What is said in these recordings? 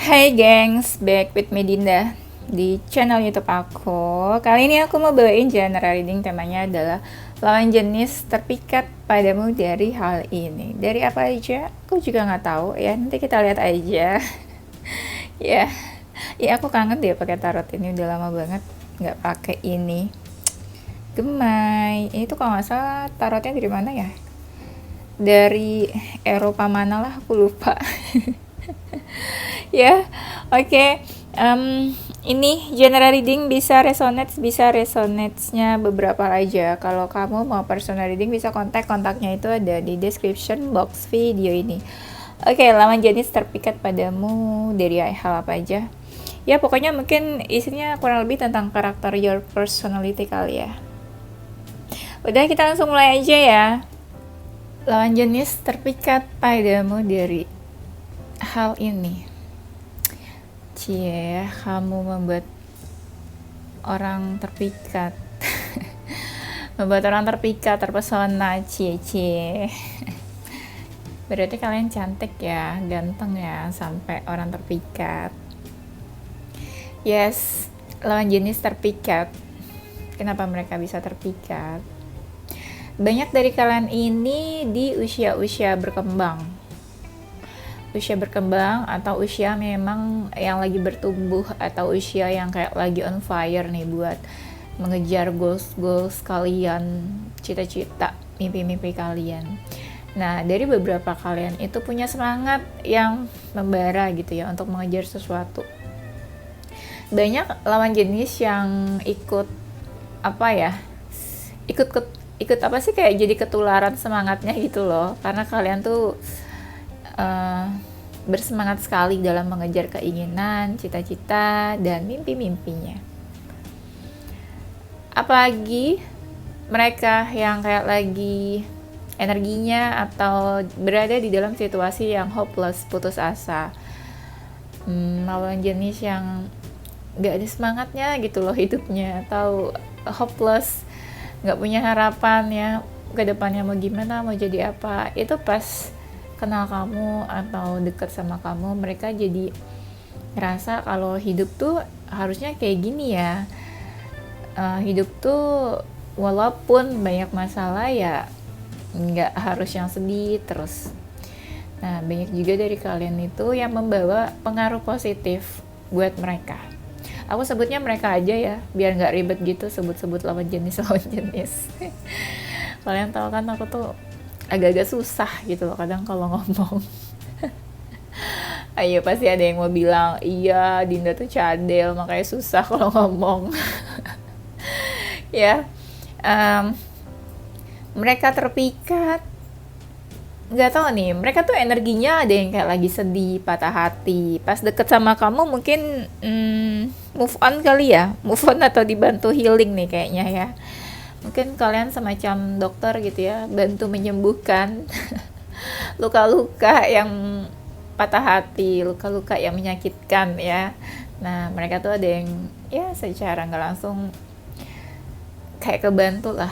Hai gengs, back with me Dinda di channel YouTube aku. Kali ini aku mau bawain general reading, temanya adalah lawan jenis terpikat padamu dari hal ini. Dari apa aja? Aku juga nggak tahu ya. Nanti kita lihat aja. Ya, ya aku kangen deh pakai tarot ini. Udah lama banget nggak pakai ini. Gemai. Ini tuh kalau nggak salah tarotnya dari mana ya? Dari Eropa mana lah, aku lupa. Ya, oke. Ini general reading bisa resonate-nya beberapa aja. Kalau kamu mau personal reading bisa kontaknya itu ada di description box video ini. Oke, lawan jenis terpikat padamu dari hal apa aja? Ya, pokoknya mungkin isinya kurang lebih tentang karakter your personality kali ya. Udah, kita langsung mulai aja ya. Lawan jenis terpikat padamu dari hal ini. Cie, kamu membuat orang terpikat. Membuat orang terpikat, terpesona, cie. Berarti kalian cantik ya, ganteng ya, sampai orang terpikat. Yes, lawan jenis terpikat. Kenapa mereka bisa terpikat? Banyak dari kalian ini di usia-usia berkembang atau usia memang yang lagi bertumbuh, atau usia yang kayak lagi on fire nih buat mengejar goals kalian, cita-cita, mimpi-mimpi kalian. Nah, dari beberapa kalian itu punya semangat yang membara gitu ya untuk mengejar sesuatu. Banyak lawan jenis yang ikut apa sih, kayak jadi ketularan semangatnya gitu loh, karena kalian tuh bersemangat sekali dalam mengejar keinginan, cita-cita, dan mimpi-mimpinya. Apalagi mereka yang kayak lagi energinya atau berada di dalam situasi yang hopeless, putus asa, lawan jenis yang gak ada semangatnya gitu loh hidupnya, atau hopeless, gak punya harapan ya ke depannya mau gimana, mau jadi apa. Itu pas kenal kamu atau deket sama kamu, mereka jadi ngerasa kalau hidup tuh harusnya kayak gini ya. Hidup tuh walaupun banyak masalah ya nggak harus yang sedih terus. Nah, banyak juga dari kalian itu yang membawa pengaruh positif buat mereka. Aku sebutnya mereka aja ya, biar nggak ribet gitu sebut-sebut lawan jenis. Kalian tahu kan aku tuh agak-agak susah gitu loh kadang kalau ngomong. Ayo, pasti ada yang mau bilang, iya Dinda tuh cadel makanya susah kalau ngomong. Ya, mereka terpikat, nggak tahu nih, mereka tuh energinya ada yang kayak lagi sedih, patah hati. Pas deket sama kamu mungkin move on kali ya, move on atau dibantu healing nih kayaknya ya. Mungkin kalian semacam dokter gitu ya, bantu menyembuhkan luka-luka yang patah hati, luka-luka yang menyakitkan ya. Nah, mereka tuh ada yang ya secara nggak langsung kayak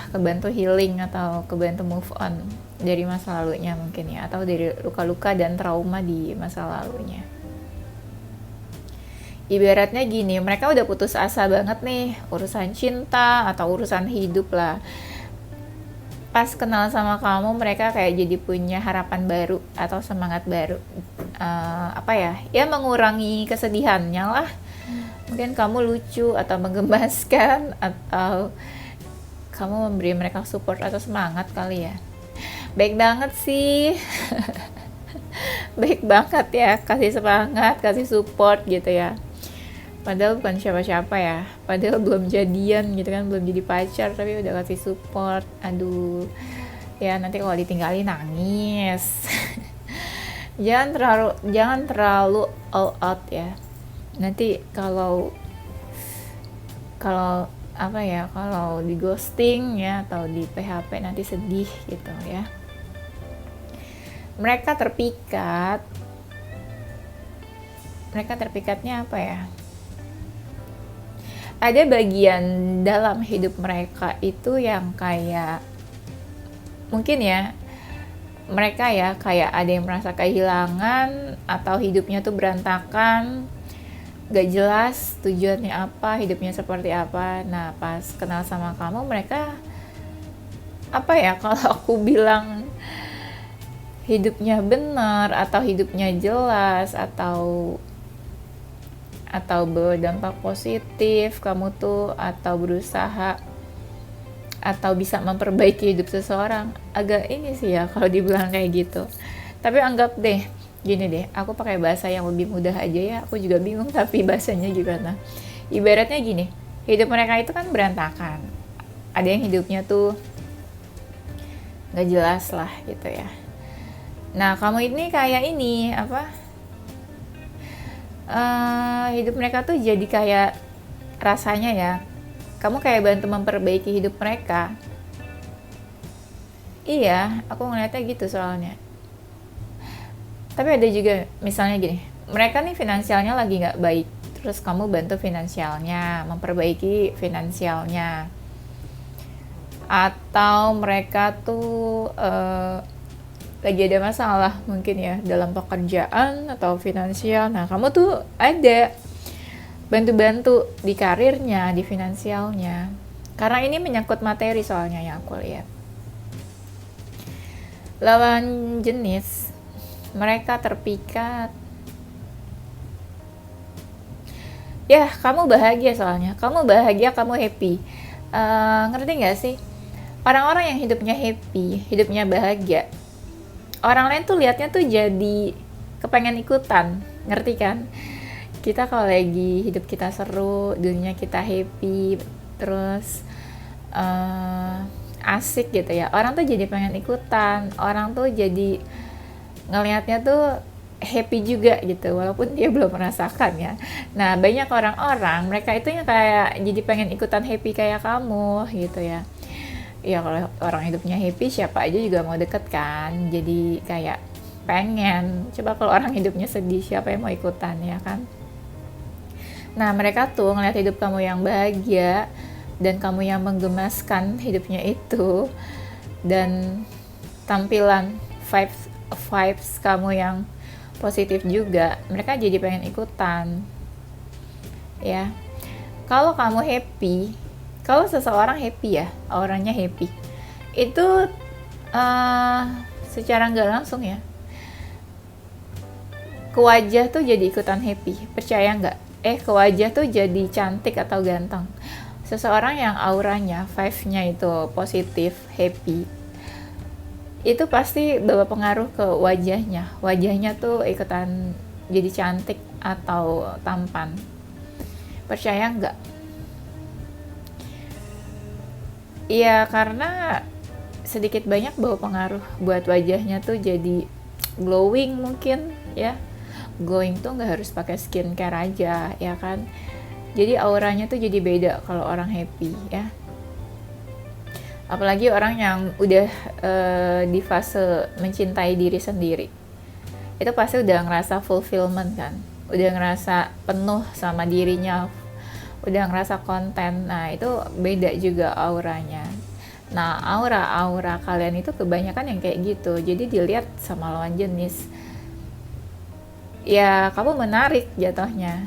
kebantu healing atau kebantu move on dari masa lalunya mungkin ya, atau dari luka-luka dan trauma di masa lalunya. Ibaratnya gini, mereka udah putus asa banget nih urusan cinta atau urusan hidup lah. Pas kenal sama kamu, mereka kayak jadi punya harapan baru atau semangat baru. Ya mengurangi kesedihannya lah. Mungkin kamu lucu atau menggemaskan, atau kamu memberi mereka support atau semangat kali ya. Baik banget sih. Baik banget ya, kasih semangat, kasih support gitu ya. Padahal bukan siapa-siapa ya, padahal belum jadian gitu kan, belum jadi pacar, tapi udah kasih support. Aduh ya, nanti kalau ditinggalin nangis. jangan terlalu all out ya. Nanti kalau kalau di ghosting ya atau di PHP nanti sedih gitu ya. Mereka terpikatnya apa ya? Ada bagian dalam hidup mereka itu yang kayak mungkin ya mereka ya kayak ada yang merasa kehilangan atau hidupnya tuh berantakan, gak jelas tujuannya apa, hidupnya seperti apa. Nah pas kenal sama kamu mereka apa ya, kalau aku bilang hidupnya benar atau hidupnya jelas atau berdampak positif kamu tuh, atau berusaha atau bisa memperbaiki hidup seseorang, agak ini sih ya kalau dibilang kayak gitu. Tapi anggap deh gini deh, aku pakai bahasa yang lebih mudah aja ya, aku juga bingung tapi bahasanya gimana. Ibaratnya gini, hidup mereka itu kan berantakan, ada yang hidupnya tuh nggak jelas lah gitu ya. Nah kamu ini kayak ini apa, hidup mereka tuh jadi kayak, rasanya ya kamu kayak bantu memperbaiki hidup mereka. Iya, aku ngeliatnya gitu soalnya. Tapi ada juga misalnya gini, mereka nih finansialnya lagi nggak baik, terus kamu bantu finansialnya, memperbaiki finansialnya. Atau mereka tuh lagi ada masalah mungkin ya dalam pekerjaan atau finansial, nah kamu tuh ada bantu-bantu di karirnya, di finansialnya. Karena ini menyangkut materi soalnya yang aku lihat. Lawan jenis, mereka terpikat. Ya, kamu bahagia soalnya. Kamu bahagia, kamu happy. Ngerti gak sih? Orang-orang yang hidupnya happy, hidupnya bahagia, orang lain tuh liatnya tuh jadi kepengen ikutan. Ngerti kan? Kita kalau lagi hidup kita seru, dunia kita happy, terus asik gitu ya, orang tuh jadi pengen ikutan, orang tuh jadi ngelihatnya tuh happy juga gitu, walaupun dia belum merasakan ya. Nah banyak orang-orang mereka itu yang kayak jadi pengen ikutan happy kayak kamu gitu ya. Ya kalau orang hidupnya happy siapa aja juga mau deket kan, jadi kayak pengen. Coba kalau orang hidupnya sedih, siapa yang mau ikutan ya kan. Nah mereka tuh ngeliat hidup kamu yang bahagia dan kamu yang menggemaskan hidupnya itu, dan tampilan vibes kamu yang positif juga, mereka jadi pengen ikutan ya. Kalau kamu happy, kalau seseorang happy ya, auranya happy, itu secara nggak langsung ya ke wajah tuh jadi ikutan happy. Percaya nggak? Ke wajah tuh jadi cantik atau ganteng. Seseorang yang auranya, vibe-nya itu positif, happy, itu pasti bawa pengaruh ke wajahnya. Wajahnya tuh ikutan jadi cantik atau tampan. Percaya nggak? Iya, karena sedikit banyak bawa pengaruh buat wajahnya tuh jadi glowing mungkin ya. Glowing tuh nggak harus pakai skincare aja ya kan. Jadi auranya tuh jadi beda kalau orang happy ya. Apalagi orang yang udah di fase mencintai diri sendiri, itu pasti udah ngerasa fulfillment kan, udah ngerasa penuh sama dirinya, udah ngerasa konten. Nah itu beda juga auranya. Nah aura kalian itu kebanyakan yang kayak gitu, jadi dilihat sama lawan jenis ya kamu menarik jatuhnya,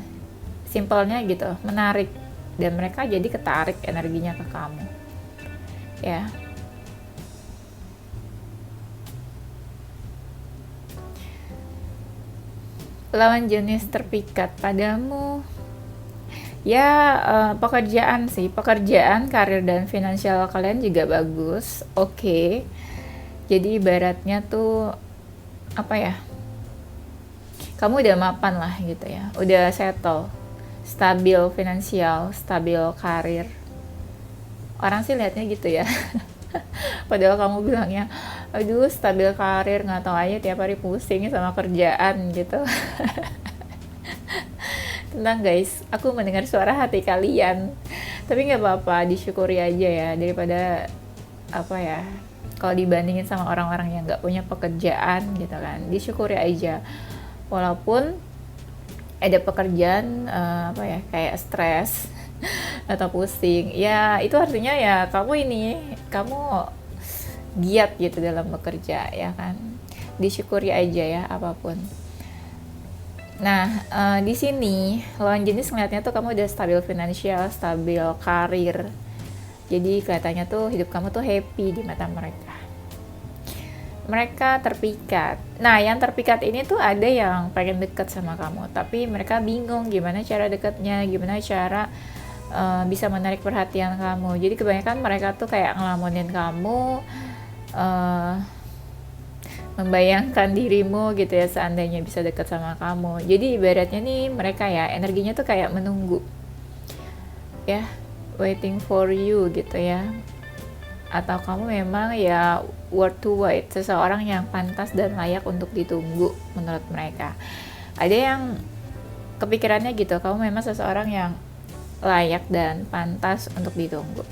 simpelnya gitu, menarik, dan mereka jadi ketarik energinya ke kamu ya. Lawan jenis terpikat padamu ya, pekerjaan sih, pekerjaan, karir dan finansial kalian juga bagus, oke. Jadi ibaratnya tuh apa ya, kamu udah mapan lah gitu ya, udah settle, stabil finansial, stabil karir. Orang sih lihatnya gitu ya. Padahal kamu bilangnya, aduh stabil karir, nggak tahu aja tiap hari pusing sama kerjaan gitu. Tenang guys, aku mendengar suara hati kalian. Tapi nggak apa-apa, disyukuri aja ya, daripada apa ya, kalau dibandingin sama orang-orang yang nggak punya pekerjaan gitu kan, disyukuri aja. Walaupun ada pekerjaan apa ya, kayak stres atau pusing ya, itu artinya ya kamu giat gitu dalam bekerja, ya kan. Disyukuri aja ya apapun. Nah, di sini lawan jenis ngeliatnya tuh kamu udah stabil finansial, stabil karir. Jadi kelihatannya tuh hidup kamu tuh happy di mata mereka. Mereka terpikat. Nah, yang terpikat ini tuh ada yang pengen deket sama kamu, tapi mereka bingung gimana cara deketnya, gimana cara bisa menarik perhatian kamu. Jadi kebanyakan mereka tuh kayak ngelamunin kamu, membayangkan dirimu gitu ya seandainya bisa dekat sama kamu. Jadi ibaratnya nih mereka ya energinya tuh kayak menunggu ya, waiting for you gitu ya. Atau kamu memang ya worth to wait, seseorang yang pantas dan layak untuk ditunggu menurut mereka. Ada yang kepikirannya gitu, kamu memang seseorang yang layak dan pantas untuk ditunggu.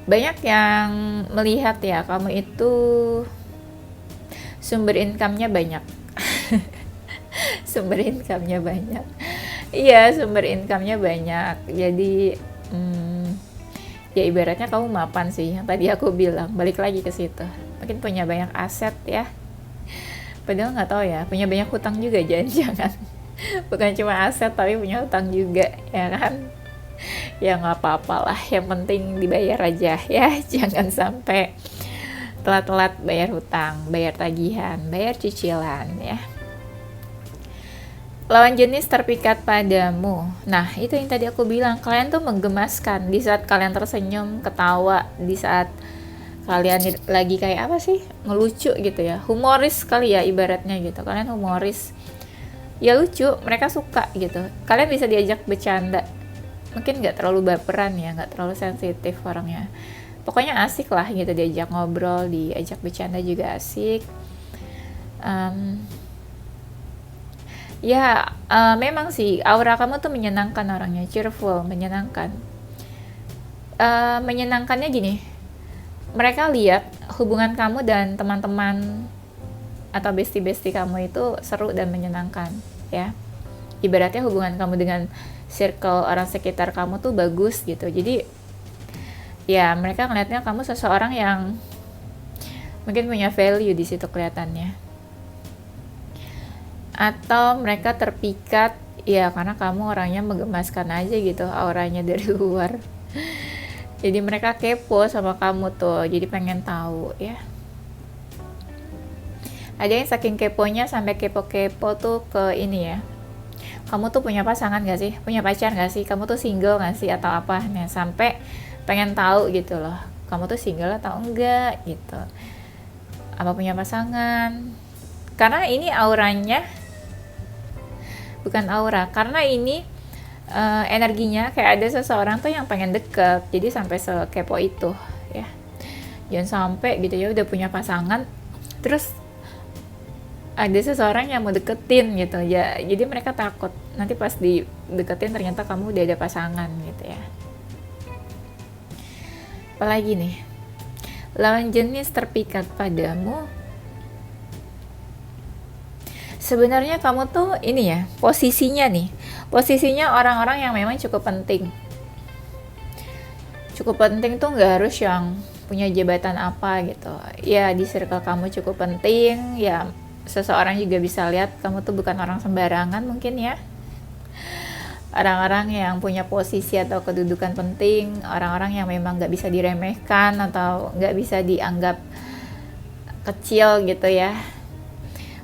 Banyak yang melihat ya kamu itu sumber income-nya banyak. Sumber income-nya banyak. Iya, sumber income-nya banyak. Jadi ya ibaratnya kamu mapan sih, yang tadi aku bilang, balik lagi ke situ. Mungkin punya banyak aset ya. Padahal nggak tahu ya, punya banyak hutang juga jangan-jangan. Bukan cuma aset tapi punya hutang juga, ya kan? Ya nggak apa-apa lah, yang penting dibayar aja ya. Jangan sampai telat-telat bayar hutang, bayar tagihan, bayar cicilan ya. Lawan jenis terpikat padamu. Nah, itu yang tadi aku bilang, kalian tuh menggemaskan di saat kalian tersenyum, ketawa, di saat kalian lagi kayak apa sih, ngelucu gitu ya, humoris kali ya ibaratnya gitu. Kalian humoris, ya lucu, mereka suka gitu. Kalian bisa diajak bercanda, mungkin nggak terlalu baperan ya, nggak terlalu sensitif orangnya. Pokoknya asik lah gitu, diajak ngobrol, diajak bercanda juga asik. Memang sih aura kamu tuh menyenangkan orangnya, cheerful, menyenangkan. Menyenangkannya gini, mereka lihat hubungan kamu dan teman-teman atau bestie-bestie kamu itu seru dan menyenangkan ya. Ibaratnya hubungan kamu dengan circle orang sekitar kamu tuh bagus gitu. Jadi ya mereka ngeliatnya kamu seseorang yang mungkin punya value di situ kelihatannya. Atau mereka terpikat ya karena kamu orangnya menggemaskan aja gitu, auranya dari luar. Jadi mereka kepo sama kamu tuh, jadi pengen tahu ya. Ada yang saking keponya sampai kepo-kepo tuh ke ini ya, kamu tuh punya pasangan gak sih? Punya pacar gak sih? Kamu tuh single gak sih? Atau apa? Nah, sampai pengen tahu gitu loh, kamu tuh single atau enggak gitu. Apa punya pasangan? Karena ini auranya, bukan aura, karena ini energinya kayak ada seseorang tuh yang pengen deket. Jadi sampai sekepo itu ya. Jangan sampai gitu ya udah punya pasangan, terus ada seseorang yang mau deketin gitu ya, jadi mereka takut nanti pas dideketin ternyata kamu udah ada pasangan gitu ya. Apalagi nih, lawan jenis terpikat padamu. Sebenarnya kamu tuh ini ya, posisinya orang-orang yang memang cukup penting tuh nggak harus yang punya jabatan apa gitu ya. Di circle kamu cukup penting ya, seseorang juga bisa lihat kamu tuh bukan orang sembarangan mungkin ya. Orang-orang yang punya posisi atau kedudukan penting, orang-orang yang memang nggak bisa diremehkan atau nggak bisa dianggap kecil gitu ya.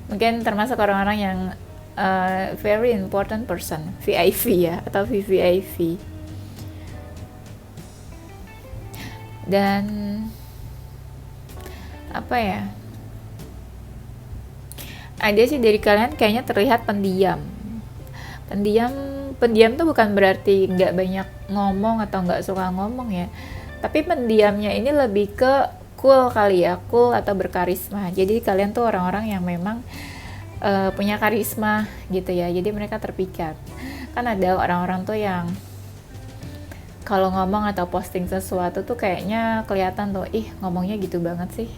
Mungkin termasuk orang-orang yang very important person, VIP ya, atau VVIP. Dan apa ya, ada sih dari kalian kayaknya terlihat pendiam tuh bukan berarti nggak banyak ngomong atau nggak suka ngomong ya, tapi pendiamnya ini lebih ke cool kali ya, cool atau berkarisma. Jadi kalian tuh orang-orang yang memang punya karisma gitu ya, jadi mereka terpikat. Kan ada orang-orang tuh yang kalau ngomong atau posting sesuatu tuh kayaknya kelihatan tuh, ih ngomongnya gitu banget sih,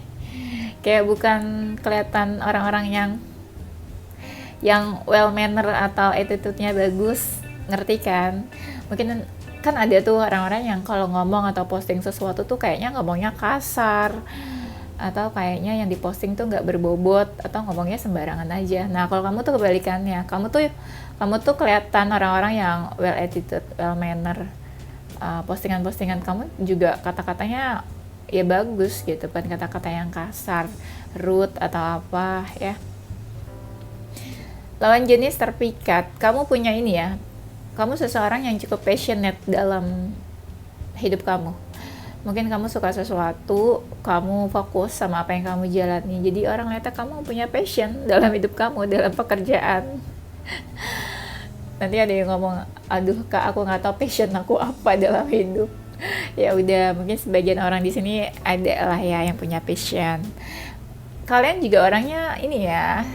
kayak bukan kelihatan orang-orang yang well manner atau attitude-nya bagus, ngerti kan? Mungkin Kan ada tuh orang-orang yang kalau ngomong atau posting sesuatu tuh kayaknya ngomongnya kasar, atau kayaknya yang diposting tuh nggak berbobot, atau ngomongnya sembarangan aja. Nah kalau kamu tuh kebalikannya, kamu tuh kelihatan orang-orang yang well attitude, well manner. Postingan-postingan kamu juga kata-katanya ya bagus gitu, bukan kata-kata yang kasar, rude atau apa ya. Lawan jenis terpikat, kamu punya ini ya, kamu seseorang yang cukup passionate dalam hidup kamu. Mungkin kamu suka sesuatu, kamu fokus sama apa yang kamu jalani, jadi orang lihatnya kamu punya passion dalam hidup kamu, dalam pekerjaan. Nanti ada yang ngomong, aduh kak, aku nggak tahu passion aku apa dalam hidup. Ya udah, mungkin sebagian orang di sini ada lah ya yang punya passion. Kalian juga orangnya ini ya,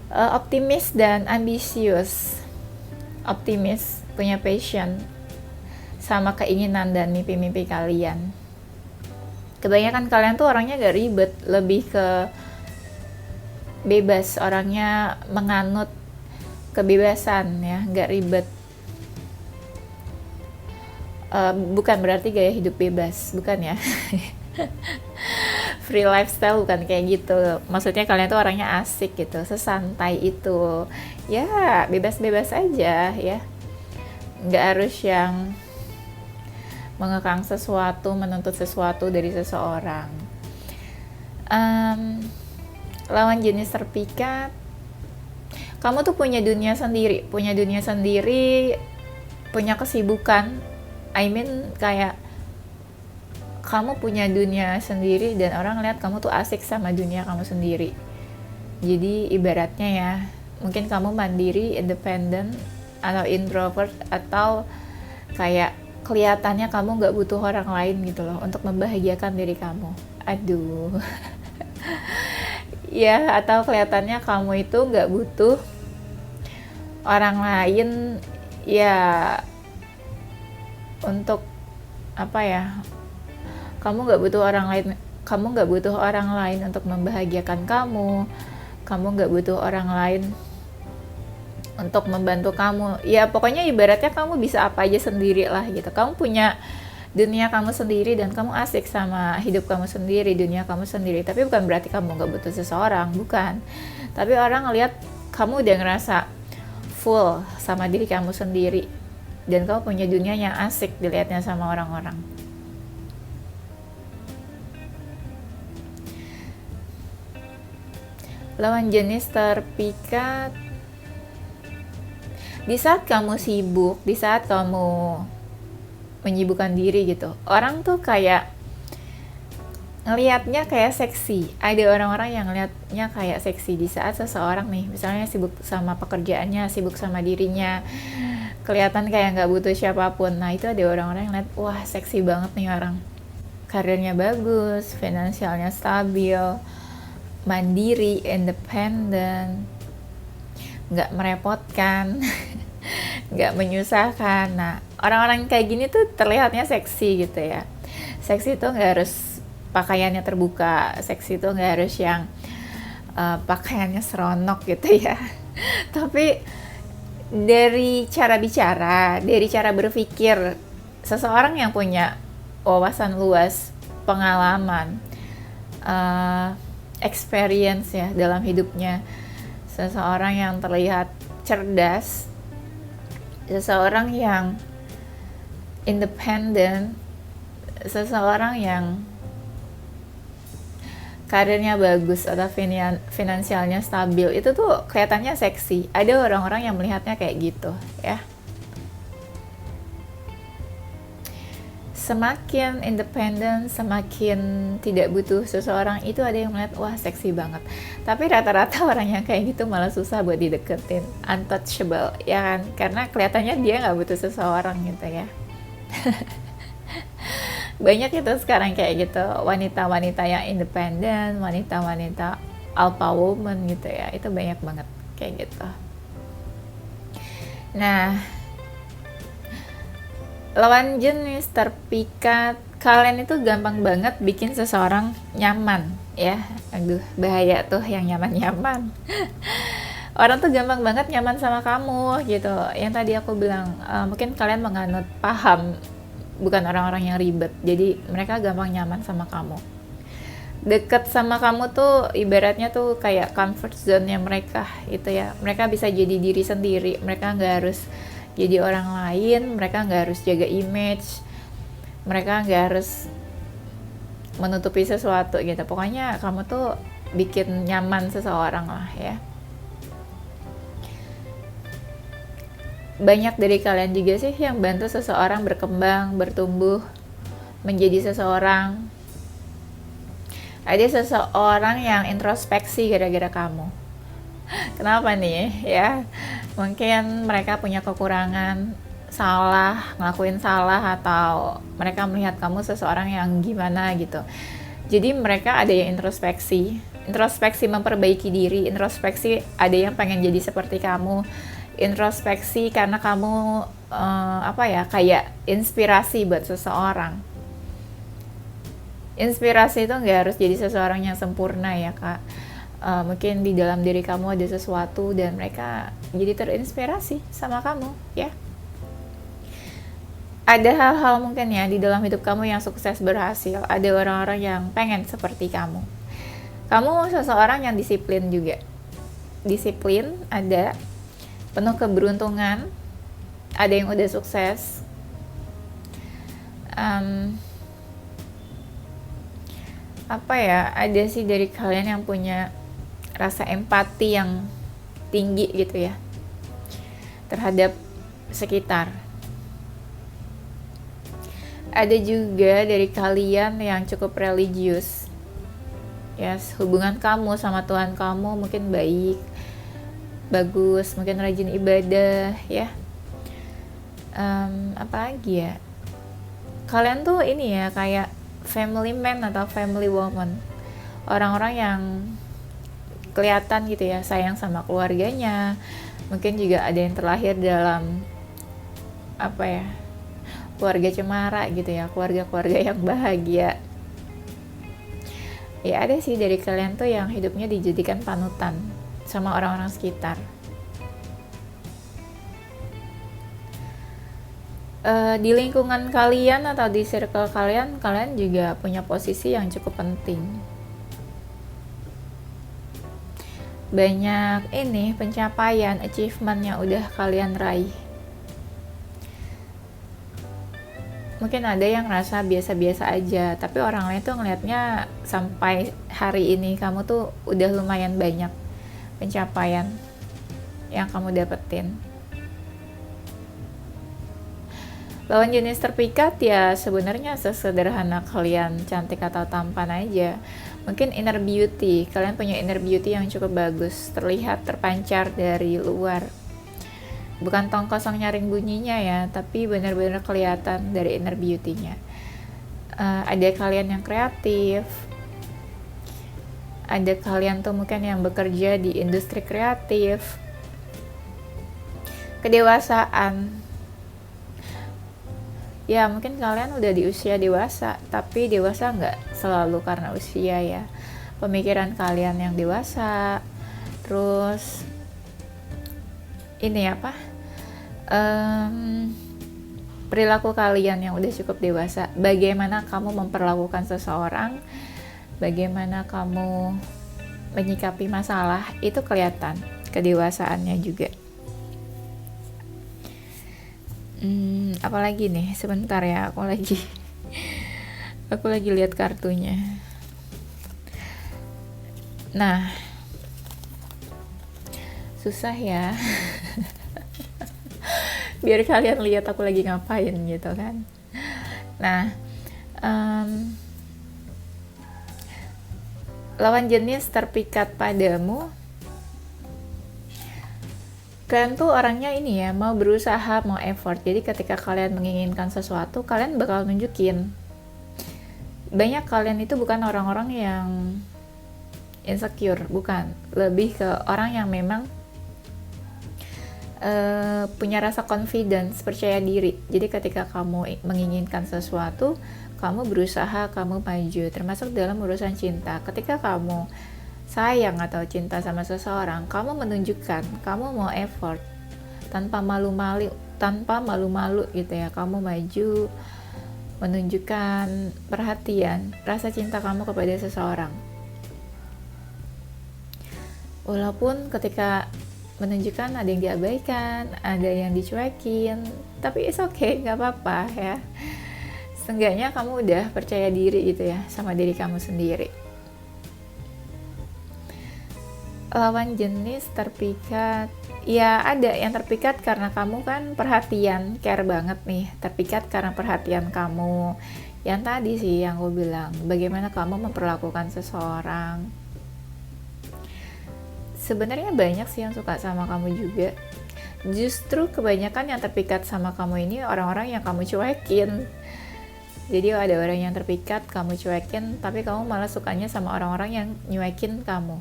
optimis dan ambisius. Optimis, punya passion sama keinginan dan mimpi-mimpi kalian. Kebanyakan kalian tuh orangnya gak ribet, lebih ke bebas, orangnya menganut kebebasan ya, gak ribet. Bukan berarti gaya hidup bebas, bukan ya. Free lifestyle bukan kayak gitu, maksudnya kalian tuh orangnya asik gitu, sesantai itu ya, bebas-bebas aja ya, nggak harus yang mengekang sesuatu, menuntut sesuatu dari seseorang. Lawan jenis terpikat, kamu tuh punya dunia sendiri, punya kesibukan, kayak kamu punya dunia sendiri dan orang lihat kamu tuh asik sama dunia kamu sendiri. Jadi ibaratnya ya, mungkin kamu mandiri, independen, atau introvert, atau kayak kelihatannya kamu gak butuh orang lain gitu loh untuk membahagiakan diri kamu. Aduh. Ya, atau kelihatannya kamu itu gak butuh orang lain ya untuk apa ya, kamu nggak butuh orang lain untuk membahagiakan kamu nggak butuh orang lain untuk membantu kamu ya, pokoknya ibaratnya kamu bisa apa aja sendiri lah gitu. Kamu punya dunia kamu sendiri dan kamu asik sama hidup kamu sendiri, dunia kamu sendiri. Tapi bukan berarti kamu nggak butuh seseorang, bukan. Tapi orang ngelihat kamu udah ngerasa full sama diri kamu sendiri dan kamu punya dunia yang asik dilihatnya sama orang-orang. Lawan jenis terpikat, di saat kamu sibuk, di saat kamu menyibukkan diri gitu, orang tuh kayak ngelihatnya kayak seksi. Ada orang-orang yang ngelihatnya kayak seksi di saat seseorang nih, misalnya sibuk sama pekerjaannya, sibuk sama dirinya, kelihatan kayak nggak butuh siapapun. Nah itu ada orang-orang yang lihat, wah seksi banget nih orang, karirnya bagus, finansialnya stabil, mandiri, independen, nggak merepotkan, nggak menyusahkan. Nah orang-orang kayak gini tuh terlihatnya seksi gitu ya. Seksi tuh nggak harus pakaiannya terbuka, seksi tuh nggak harus yang pakaiannya seronok gitu ya. Tapi dari cara bicara, dari cara berpikir, seseorang yang punya wawasan luas, pengalaman, experience ya dalam hidupnya, seseorang yang terlihat cerdas, seseorang yang independen, seseorang yang karirnya bagus atau finansialnya stabil, itu tuh kelihatannya seksi. Ada orang-orang yang melihatnya kayak gitu ya. Semakin independen, semakin tidak butuh seseorang, itu ada yang melihat, wah seksi banget. Tapi rata-rata orang yang kayak gitu malah susah buat dideketin, untouchable ya kan, karena kelihatannya dia nggak butuh seseorang gitu ya. Banyak itu sekarang kayak gitu, wanita-wanita yang independen, wanita-wanita alpha woman gitu ya, itu banyak banget kayak gitu. Nah, lawan jenis terpikat, kalian itu gampang banget bikin seseorang nyaman ya. Aduh bahaya tuh yang nyaman-nyaman. Orang tuh gampang banget nyaman sama kamu gitu. Yang tadi aku bilang, mungkin kalian menganut paham bukan orang-orang yang ribet, jadi mereka gampang nyaman sama kamu. Deket sama kamu tuh ibaratnya tuh kayak comfort zone-nya mereka itu ya. Mereka bisa jadi diri sendiri, mereka nggak harus jadi orang lain, mereka nggak harus jaga image, mereka nggak harus menutupi sesuatu gitu. Pokoknya kamu tuh bikin nyaman seseorang lah ya. Banyak dari kalian juga sih yang bantu seseorang berkembang, bertumbuh, menjadi seseorang. Ada seseorang yang introspeksi gara-gara kamu. Kenapa nih ya? Mungkin mereka punya kekurangan, salah, ngelakuin salah, atau mereka melihat kamu seseorang yang gimana gitu. Jadi mereka ada yang introspeksi memperbaiki diri, introspeksi ada yang pengen jadi seperti kamu, introspeksi karena kamu kayak inspirasi buat seseorang. Inspirasi itu nggak harus jadi seseorang yang sempurna ya kak. Mungkin di dalam diri kamu ada sesuatu dan mereka jadi terinspirasi sama kamu ya. Ada hal-hal mungkin ya di dalam hidup kamu yang sukses berhasil. Ada orang-orang yang pengen seperti kamu. Kamu seseorang yang disiplin juga. Disiplin ada, penuh keberuntungan, ada yang udah sukses. Ada sih dari kalian yang punya rasa empati yang tinggi gitu ya terhadap sekitar. Ada juga dari kalian yang cukup religius. Yes, hubungan kamu sama Tuhan kamu mungkin baik, bagus, mungkin rajin ibadah ya. Apalagi ya? Kalian tuh ini ya kayak family man atau family woman. Orang-orang yang kelihatan gitu ya sayang sama keluarganya. Mungkin juga ada yang terlahir dalam keluarga cemara gitu ya, keluarga-keluarga yang bahagia. Ya ada sih dari kalian tuh yang hidupnya dijadikan panutan sama orang-orang sekitar. Di lingkungan kalian atau di circle kalian juga punya posisi yang cukup penting. Banyak pencapaian, achievement yang udah kalian raih. Mungkin ada yang ngerasa biasa-biasa aja, tapi orang lain tuh ngelihatnya sampai hari ini kamu tuh udah lumayan banyak pencapaian yang kamu dapetin. Lawan jenis terpikat ya sebenarnya sesederhana kalian cantik atau tampan aja. Mungkin inner beauty, kalian punya inner beauty yang cukup bagus, terlihat terpancar dari luar. Bukan tong kosong nyaring bunyinya ya, tapi benar-benar kelihatan dari inner beauty-nya. Ada kalian yang kreatif, ada kalian tuh mungkin yang bekerja di industri kreatif. Kedewasaan, ya mungkin kalian udah di usia dewasa, tapi dewasa nggak selalu karena usia ya. Pemikiran kalian yang dewasa, terus perilaku kalian yang udah cukup dewasa. Bagaimana kamu memperlakukan seseorang, bagaimana kamu menyikapi masalah, itu kelihatan kedewasaannya juga. Apalagi nih, sebentar ya, aku lagi lihat kartunya. Nah, susah ya. Biar kalian lihat aku lagi ngapain gitu kan. Nah, lawan jenis terpikat padamu. Kalian tuh orangnya mau berusaha, mau effort. Jadi ketika kalian menginginkan sesuatu, kalian bakal nunjukin. Banyak kalian itu bukan orang-orang yang insecure, bukan. Lebih ke orang yang memang punya rasa confidence, percaya diri. Jadi ketika kamu menginginkan sesuatu, kamu berusaha, kamu maju. Termasuk dalam urusan cinta. Ketika kamu sayang atau cinta sama seseorang, kamu menunjukkan, kamu mau effort tanpa malu-malu gitu ya. Kamu maju menunjukkan perhatian, rasa cinta kamu kepada seseorang. Walaupun ketika menunjukkan ada yang diabaikan, ada yang dicuekin, tapi it's okay, gak apa-apa ya. Seenggaknya kamu udah percaya diri gitu ya sama diri kamu sendiri. Lawan jenis terpikat, ya ada yang terpikat karena kamu kan perhatian, care banget nih, terpikat karena perhatian kamu. Yang tadi sih yang gue bilang, bagaimana kamu memperlakukan seseorang. Sebenarnya banyak sih yang suka sama kamu juga. Justru kebanyakan yang terpikat sama kamu ini orang-orang yang kamu cuekin. Jadi ada orang yang terpikat, kamu cuekin, tapi kamu malah sukanya sama orang-orang yang nyuekin kamu.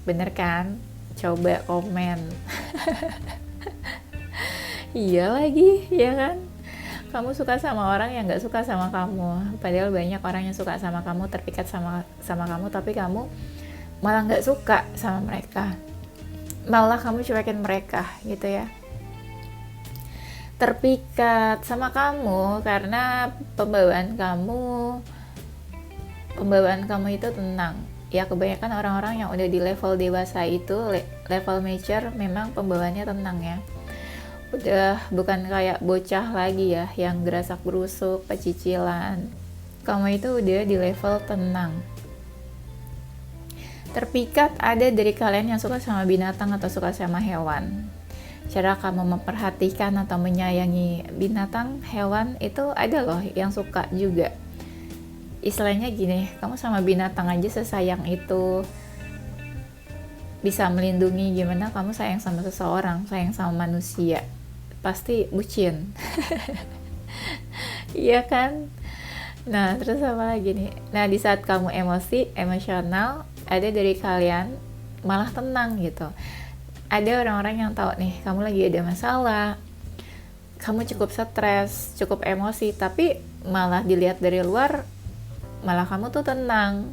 Bener kan? Coba komen. Iya lagi, ya kan? Kamu suka sama orang yang gak suka sama kamu. Padahal banyak orang yang suka sama kamu, terpikat sama kamu, tapi kamu malah gak suka sama mereka. Malah kamu cuekin mereka gitu ya. Terpikat sama kamu karena pembawaan kamu itu tenang. Ya kebanyakan orang-orang yang udah di level dewasa itu, level mature, memang pembawaannya tenang ya. Udah bukan kayak bocah lagi ya, yang gerasak gerusuk, pecicilan. Kamu itu udah di level tenang. Terpikat ada dari kalian yang suka sama binatang atau suka sama hewan. Cara kamu memperhatikan atau menyayangi binatang, hewan itu ada loh yang suka juga. Istilahnya gini, kamu sama binatang aja sesayang itu, bisa melindungi, gimana kamu sayang sama seseorang, sayang sama manusia, pasti bucin. Iya kan? Nah terus apa lagi nih? Nah di saat kamu emosional, ada dari kalian malah tenang gitu. Ada orang-orang yang tahu nih, kamu lagi ada masalah, kamu cukup stres, cukup emosi, tapi malah dilihat dari luar, malah kamu tuh tenang.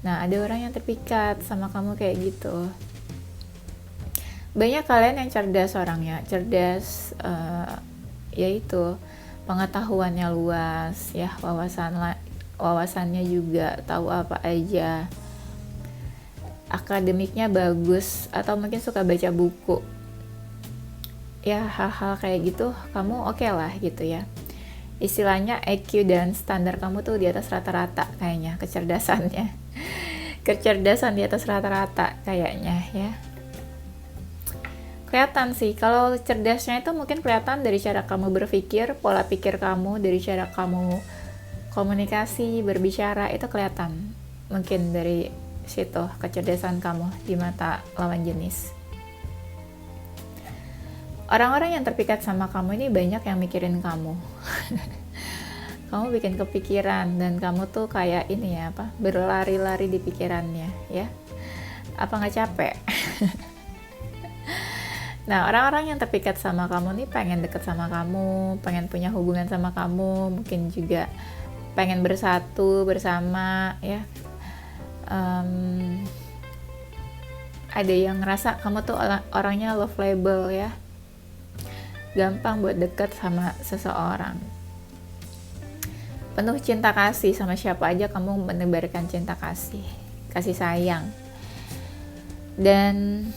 Nah ada orang yang terpikat sama kamu kayak gitu. Banyak kalian yang cerdas orangnya, cerdas, yaitu pengetahuannya luas ya, wawasannya juga, tahu apa aja, akademiknya bagus, atau mungkin suka baca buku ya, hal-hal kayak gitu kamu oke lah gitu ya. Istilahnya IQ dan standar kamu tuh di atas rata-rata kayaknya, kecerdasan di atas rata-rata kayaknya ya. Kelihatan sih, kalau cerdasnya itu mungkin kelihatan dari cara kamu berpikir, pola pikir kamu, dari cara kamu komunikasi, berbicara, itu kelihatan. Mungkin dari situ kecerdasan kamu di mata lawan jenis. Orang-orang yang terpikat sama kamu ini banyak yang mikirin kamu. Kamu bikin kepikiran dan kamu tuh kayak ini ya, berlari-lari di pikirannya ya. Apa nggak capek? Nah, orang-orang yang terpikat sama kamu nih pengen deket sama kamu, pengen punya hubungan sama kamu, mungkin juga pengen bersatu bersama ya. Ada yang ngerasa kamu tuh orangnya lovable ya, gampang buat deket sama seseorang, penuh cinta kasih, sama siapa aja kamu menebarkan cinta kasih sayang. Dan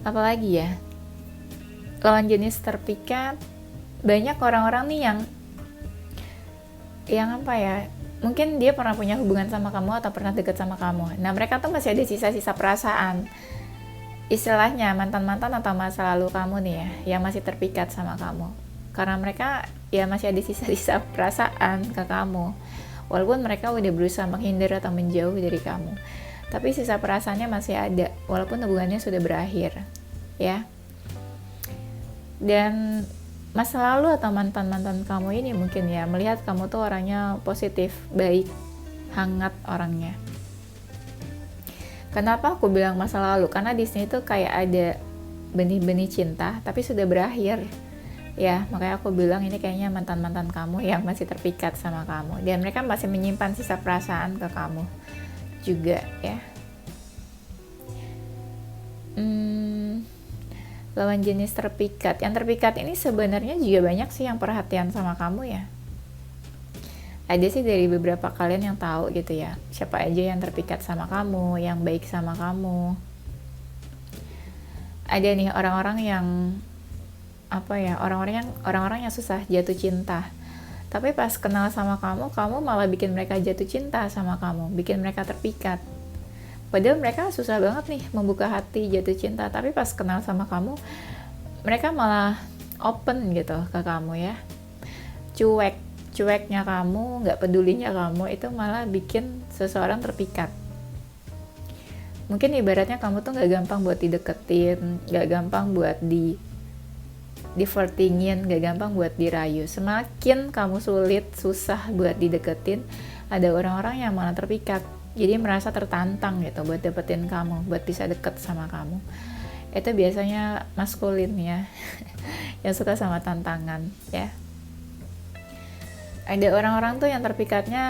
apalagi ya, lawan jenis terpikat, banyak orang-orang nih yang apa ya, mungkin dia pernah punya hubungan sama kamu atau pernah deket sama kamu. Nah mereka tuh masih ada sisa-sisa perasaan, istilahnya mantan-mantan atau masa lalu kamu nih ya, yang masih terpikat sama kamu, karena mereka ya masih ada sisa-sisa perasaan ke kamu, walaupun mereka udah berusaha menghindar atau menjauh dari kamu, tapi sisa perasaannya masih ada walaupun hubungannya sudah berakhir ya. Dan masa lalu atau mantan-mantan kamu ini mungkin ya melihat kamu tuh orangnya positif, baik, hangat orangnya. Kenapa aku bilang masa lalu? Karena di sini tuh kayak ada benih-benih cinta tapi sudah berakhir ya, makanya aku bilang ini kayaknya mantan-mantan kamu yang masih terpikat sama kamu dan mereka masih menyimpan sisa perasaan ke kamu juga ya. Hmm, lawan jenis terpikat. Yang terpikat ini sebenarnya juga banyak sih yang perhatian sama kamu ya. Ada sih dari beberapa kalian yang tahu gitu ya. Siapa aja yang terpikat sama kamu, yang baik sama kamu. Ada nih orang-orang yang apa ya, orang-orang yang susah jatuh cinta. Tapi pas kenal sama kamu, kamu malah bikin mereka jatuh cinta sama kamu, bikin mereka terpikat. Padahal mereka susah banget nih membuka hati jatuh cinta, tapi pas kenal sama kamu, mereka malah open gitu ke kamu ya. Cueknya kamu, nggak pedulinya kamu, itu malah bikin seseorang terpikat. Mungkin ibaratnya kamu tuh nggak gampang buat dideketin, nggak gampang buat divertingin, gak gampang buat dirayu. Semakin kamu susah buat dideketin, ada orang-orang yang malah terpikat, jadi merasa tertantang gitu buat dapetin kamu, buat bisa deket sama kamu. Itu biasanya maskulin ya yang suka sama tantangan ya. Ada orang-orang tuh yang terpikatnya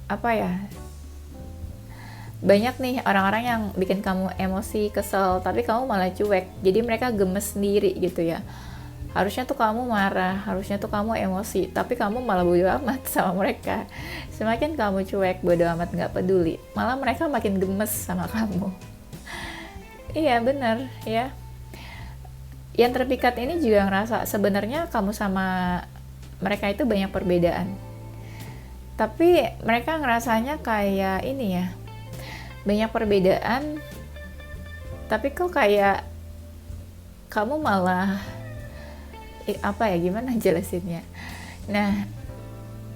apa ya, banyak nih orang-orang yang bikin kamu emosi, kesel, tapi kamu malah cuek, jadi mereka gemes sendiri gitu ya. Harusnya tuh kamu marah, harusnya tuh kamu emosi, tapi kamu malah bodo amat sama mereka. Semakin kamu cuek, bodo amat, gak peduli, malah mereka makin gemes sama kamu. Iya bener ya. Yang terpikat ini juga ngerasa sebenarnya kamu sama mereka itu banyak perbedaan, tapi mereka ngerasanya kayak ini ya, banyak perbedaan, tapi kok kayak kamu malah apa ya, gimana jelasinnya. Nah,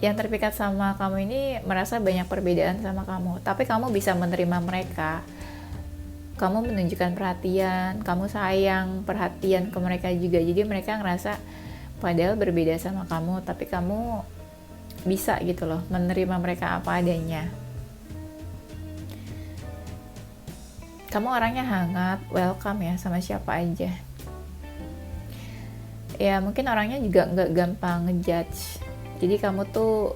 yang terpikat sama kamu ini merasa banyak perbedaan sama kamu, tapi kamu bisa menerima mereka. Kamu menunjukkan perhatian, kamu sayang, perhatian ke mereka juga. Jadi mereka ngerasa padahal berbeda sama kamu, tapi kamu bisa gitu loh menerima mereka apa adanya. Kamu orangnya hangat, welcome ya sama siapa aja. Ya mungkin orangnya juga nggak gampang ngejudge. Jadi kamu tuh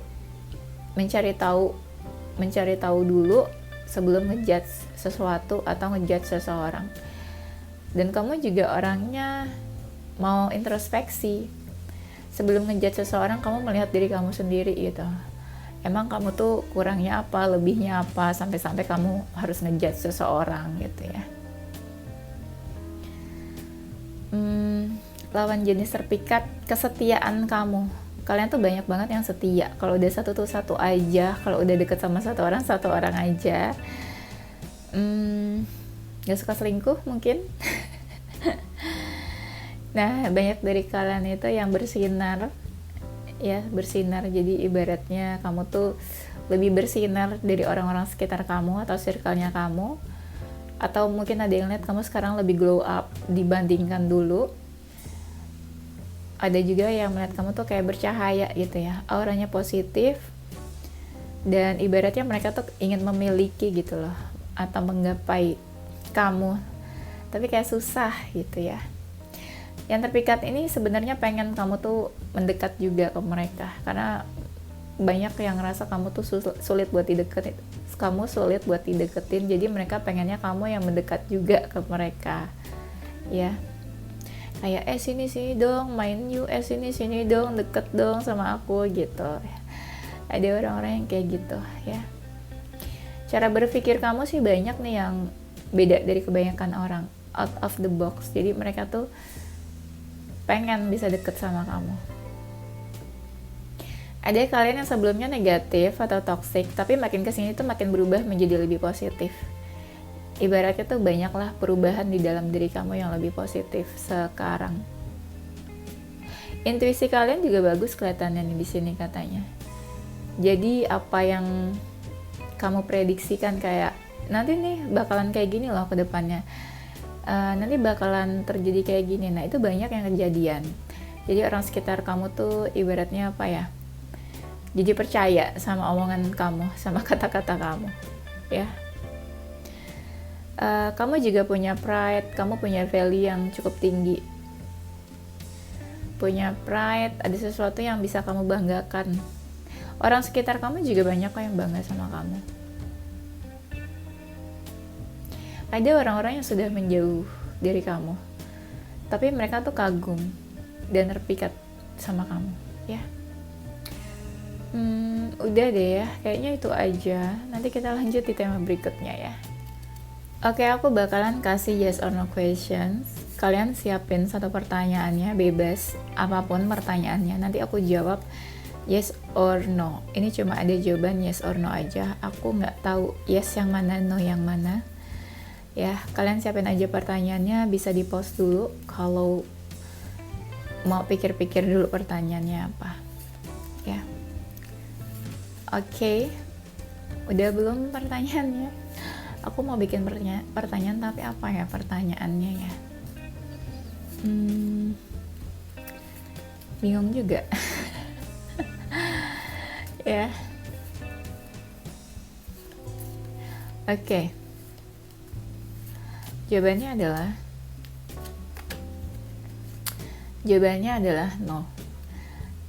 mencari tahu dulu sebelum ngejudge sesuatu atau ngejudge seseorang. Dan kamu juga orangnya mau introspeksi. Sebelum ngejudge seseorang, kamu melihat diri kamu sendiri gitu. Emang kamu tuh kurangnya apa, lebihnya apa, sampai-sampai kamu harus ngejudge seseorang gitu ya. Lawan jenis terpikat, kesetiaan kamu. Kalian tuh banyak banget yang setia. Kalau udah satu tuh satu aja, kalau udah deket sama satu orang aja. Gak suka selingkuh mungkin. Nah, banyak dari kalian itu yang bersinar ya, bersinar. Jadi ibaratnya kamu tuh lebih bersinar dari orang-orang sekitar kamu atau circle-nya kamu. Atau mungkin ada yang lihat kamu sekarang lebih glow up dibandingkan dulu. Ada juga yang melihat kamu tuh kayak bercahaya gitu ya, auranya positif, dan ibaratnya mereka tuh ingin memiliki gitu loh, atau menggapai kamu, tapi kayak susah gitu ya. Yang terpikat ini sebenarnya pengen kamu tuh mendekat juga ke mereka, karena banyak yang ngerasa kamu tuh sulit buat dideketin, jadi mereka pengennya kamu yang mendekat juga ke mereka ya. Kayak sini dong main yuk, sini dong deket dong sama aku gitu. Ada orang-orang yang kayak gitu ya. Cara berpikir kamu sih banyak nih yang beda dari kebanyakan orang, out of the box. Jadi mereka tuh pengen bisa deket sama kamu. Ada kalian yang sebelumnya negatif atau toxic, tapi makin kesini tuh makin berubah menjadi lebih positif. Ibaratnya tuh banyaklah perubahan di dalam diri kamu yang lebih positif sekarang. Intuisi kalian juga bagus kelihatannya nih di sini katanya. Jadi apa yang kamu prediksikan kayak nanti nih bakalan kayak gini loh ke depannya. Nanti bakalan terjadi kayak gini. Nah, itu banyak yang kejadian. Jadi orang sekitar kamu tuh ibaratnya apa ya? Jadi percaya sama omongan kamu, sama kata-kata kamu. Ya. Kamu juga punya pride, kamu punya value yang cukup tinggi. Punya pride, ada sesuatu yang bisa kamu banggakan. Orang sekitar kamu juga banyak kok yang bangga sama kamu. ada orang-orang yang sudah menjauh dari kamu, tapi mereka tuh kagum dan terpikat sama kamu, ya. Udah deh ya, kayaknya itu aja. Nanti kita lanjut di tema berikutnya ya. Oke, aku bakalan kasih yes or no questions. Kalian siapin satu pertanyaannya, bebas apapun pertanyaannya. Nanti aku jawab yes or no. Ini cuma ada jawaban yes or no aja. Aku nggak tahu yes yang mana, no yang mana. Ya, kalian siapin aja pertanyaannya. Bisa di post dulu kalau mau pikir-pikir dulu pertanyaannya apa. Ya. Oke. Udah belum pertanyaannya? Aku mau bikin pertanyaan tapi apa ya pertanyaannya ya? Bingung juga. Ya. Oke. Jawabannya adalah no.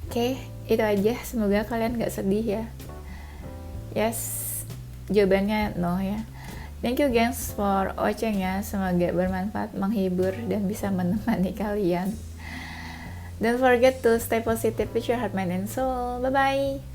Oke, itu aja. Semoga kalian gak sedih ya. Yes, jawabannya no ya. Thank you guys for watching ya. Semoga bermanfaat, menghibur, dan bisa menemani kalian. Don't forget to stay positive with your heart, mind, and soul. Bye-bye.